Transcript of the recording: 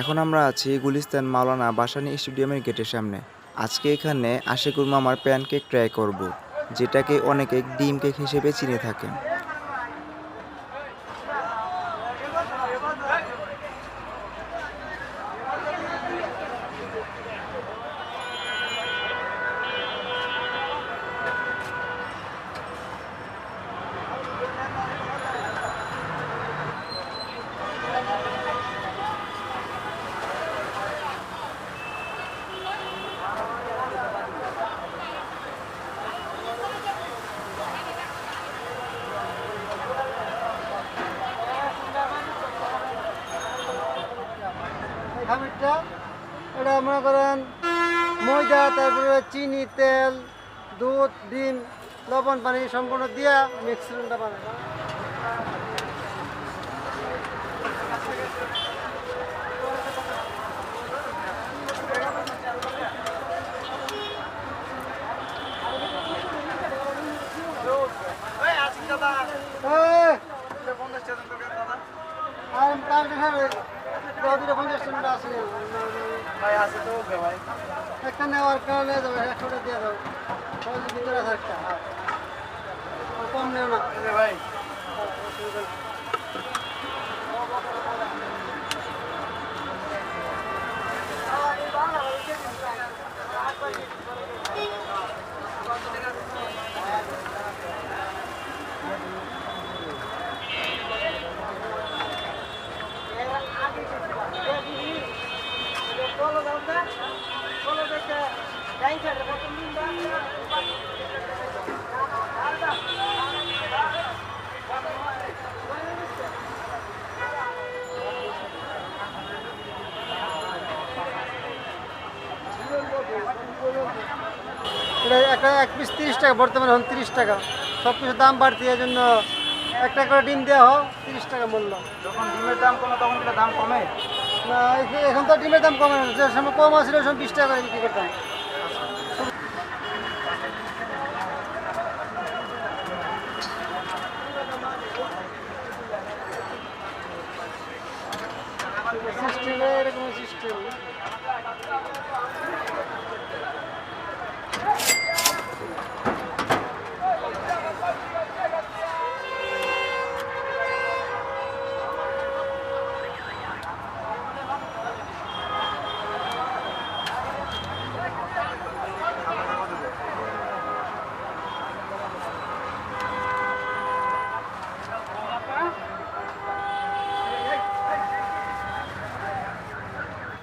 এখন আমরা আছি গুলিস্তান মাওলানা ভাসানী স্টেডিয়ামের গেটের সামনে। আজকে এখানে আশিকুর মামার প্যানকেক ট্রাই করব, যেটাকে অনেকে ডিম কেক হিসেবে চিনে থাকেন। খামিরটা এটা মনে করেন ময়দা, তারপরে চিনি, তেল, দুধ, ডিম, লবণ, পানি সম্পূর্ণ দিয়া মিক্সিংটা বানায়। একটা নেওয়ার কারণে যাবে 100টা দিয়ে দাও, ভিতরে আছে একটা, কম নেও না ভাই। এটা একটা এক পিস 30 টাকা, বর্তমানে এখন 30 টাকা। সব কিছুর দাম বাড়তি, এই জন্য একটা করে ডিম দেওয়া হোক 30 টাকা মূল্য। যখন ডিমের দাম কমে তখন কি দাম কমে? না, এখন তো ডিমের দাম কমে না, যে সময় কম আসলে ওই সময় 20 টাকা করে বিক্রি করতাম। সিস্টেম এরকম সিস্টেম।